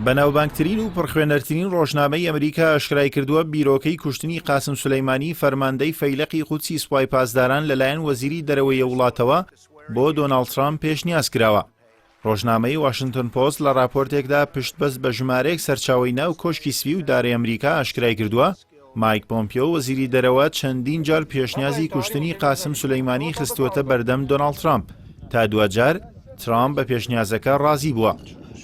بەناوبانگترین و پڕخوێنەرترین ڕۆژنامەی ئەمریکا ئاشکرای کردووە بیرۆکەی کوشتنی قاسم سولەیمانی فەرماندەی فەیلقی قودسی سوپای پاسداران لەلایەن وەزیری دەرەوەی وڵاتەوە بۆ دۆناڵد ترامپ پێشنیاز کراوە. ڕۆژنامەی واشنگتن پۆست لە راپۆرتێکدا پشتبەست بە ژمارەیەک سەرچاوەی ناو کۆشکی سپی و دارەی ئەمریکا ئاشکرای کردووە مایک پۆمپیۆ وەزیری دەرەوە چەندین جار پێشنیازی کوشتنی قاسم سولەیمانی خستووەتە بەردەم دۆناڵد ترامپ تا دوجار ترامپ بە پێشنیازەکە ڕازی بووە.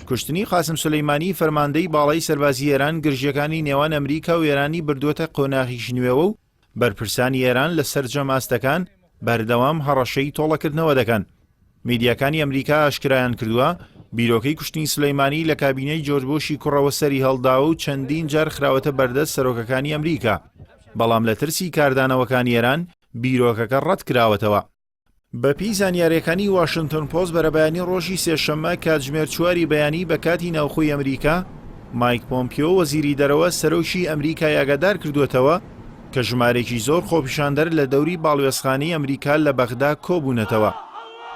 کوشتنی قاسم سولەیمانی فەرماندەی باڵای سەربازی ئێران گرژیەکانی نێوان ئەمریکا و ئێرانی بردووەتە قۆناغیش نوێوە و بەرپرسانی ئێران لەسەر جەماستەکان بەردەوام هەڕەشەی تۆڵەکردنەوە دەکەن. میدیاکانی ئەمریکا ئاشکرایان کردووە بیرۆکەی کوشتنی سولەیمانی لە کابینەی جۆرج بۆشی کوڕەوە سەری هەڵداوە و چەندین جار خراوەتە بەردەست سەرۆکەکانی ئەمریکا، بەڵام لە ترسی کاردانەوەکانی ئێران بیرۆکەکە ڕەت کراوەتەوە. بەپی زانیاریەکانی واشنگتن پۆست بەرەبەیانی ڕۆژی سێشەممە کاتژمێر 4 بەیانی بە کاتی ناوخۆی ئەمریکا مایک پۆمپیۆ وەزیری دەرەوە سەرۆکی ئەمریکا ئاگادار کردوێتەوە کە ژمارێکی زۆر خۆپیشاندەر لە دەوری باڵوێزخانەی ئەمریکا لە بەغدا کۆبوونەتەوە.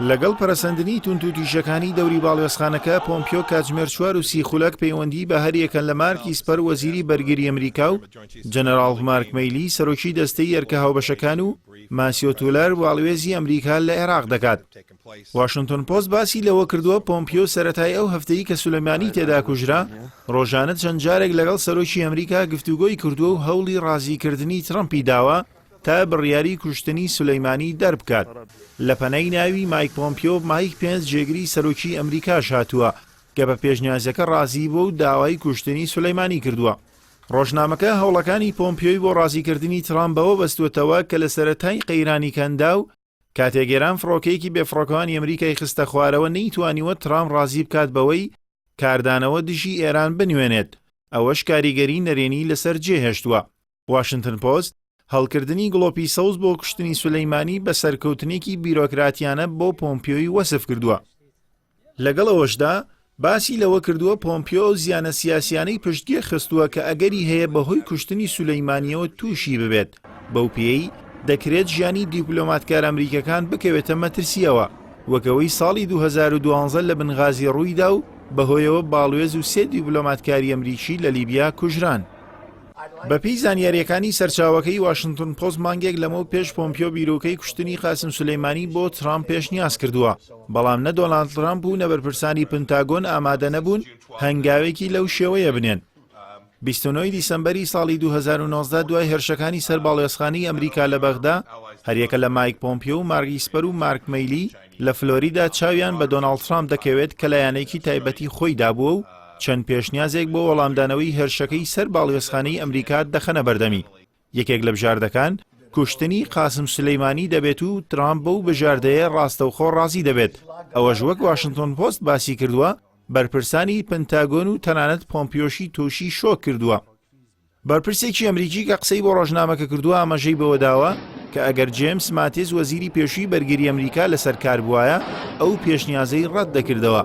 لەگەڵ پەرەسەندنی توندوتیژەکانی دەوری باڵوێزخانەکە پۆمپیۆ کاتژمێر 4 خولەک پەیوەندی بە هەریەکەن لە مارکی سپەر وەزیری بەرگری ئەمریکا و جەنەڕاڵ مارک مەیلی سەرۆکی دەستەی ئەرکە هاوبەشەکان و ماسیۆ تولەر واڵوێزی ئەمریکا لە عێراق دەکات. واشنگتن پۆست باسی لەوە کردووە پۆمپیۆ سەرەتای ئەو هەفتەی کە سولەیمانی تێدا کوژرا ڕۆژانە چەند جارێک لەگەڵ سەرۆکی ئەمریکا گفتوگۆی کردووە و هەوڵی ڕازیکردنی ترەمپی داوە تا بڕیاری کوشتنی سولەیمانی دەربکات. لە پەنای ناوی مایک پۆمپیۆ مایک پێنس جێگری سەرۆکی ئەمریکاش هاتووە کە بە پێشنیازەکە ڕازی بوو و داوای کوشتنی سولەیمانی کردووە. ڕۆژنامەکە هەوڵەکانی پۆمپیۆی بۆ ڕازیکردنی ترامپەوە بەستوێتەوە کە لە سەرەتای قەیرانی کەندا و کاتێگەران فڕۆکەیەکی بێفڕۆکەوانی ئەمریکای خستە خوارەوە نەیتوانیوە ترامپ ڕازی بکات بەوەی کاردانەوە دژی ئێران بنوێنێت. ئەوەش کاریگەری نەرێنی لەسەر جێهێشتووە. واشنگتن پۆست هەڵکردنی گڵۆپی سەوز بۆ کوشتنی سولەیمانی بە سەرکەوتنێکی بیرۆکراتیانە بۆ پۆمپیۆی وەسف کردووە. لەگەڵ ئەوەشدا باسی لەوە کردووە پۆمپیۆ زیانە سیاسیانەی پشتگیر خستووە کە ئەگەری هەیە بەهۆی کوشتنی سولەیمانیەوە تووشی ببێت. بەو پێی دەکرێت ژیانی دیپلۆماتکار ئەمریکەکان بکەوێتە مەترسیەوە، وەکەوەی ساڵی 2012 لە بنغازی ڕوویدا و بەهۆیەوە باڵوێز و 3 دیپلۆماتکاری ئەمریکی لە لیبیا کوژران. بەپی زانیاریەکانی سەرچاوەکەی واشنگتن پۆست مانگێک لەمە پێش پۆمپیۆ بیرۆکەی کوشتنی قاسم سولەیمانی بۆ ترامپ پێشنیاز کردووە، بەڵام نە دۆناڵد ترامپ و نەبەرپرسانی پنتاگۆن ئامادە نەبوون هەنگاوێکی لەو شێوەیە بنێن. 29 دیسەمبەری ساڵی 2019 دوای هێرشەکانی سەر باڵوێزخانەی ئەمریکا لە بەغدا هەریەکە لە مایک پۆمپیۆ و مارکی سپەر و مارک مەیلی لە فلۆریدا چاویان بە دۆناڵد ترامپ دەکەوێت کە لایەنێکی تایبەتی خۆی دابووە و چەند پێشنیازێک بۆ وەڵامدانەوەی هێرشەکەی سەر باڵوێزخانەی ئەمریکا دەخەنە بەردەمی. یەکێک لە بژاردەکان کوشتنی قاسم سولەیمانی دەبێت و ترامپ بەو بژاردەیە ڕاستەوخۆ ڕازی دەبێت. ئەوەش وەک واشنگتن پۆست باسی کردووە بەرپرسانی پنتاگۆن و تەنانەت پۆمپیۆشی تۆشی شۆک کردووە. بەرپرسێکی ئەمریکی کە قسەی بۆ ڕۆژنامەکە کردووە ئاماژەی بەوە داوە کە ئەگەر جێمس ماتیز وەزیری پێشووی بەرگری ئەمریکا لەسەر کار بووایە ئەو پێشنیازەی ڕەت دەکردەوە.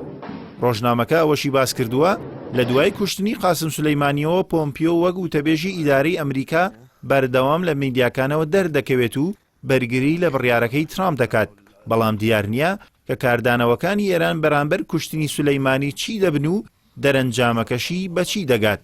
ڕۆژنامەکە ئەوەشی باس کردووە لە دوای کوشتنی قاسم سولەیمانیەوە پۆمپیۆ وەک وتەبێژی ئیدارەی ئەمریکا بەردەوام لە میدیاکانەوە دەردەکەوێت و بەرگری لە بڕیارەکەی ترامپ دەکات، بەڵام دیار نییە کە کاردانەوەکانی ئێران بەرامبەر کوشتنی سولەیمانی چی دەبن و دەرەنجامەکەشی بەچی دەگات.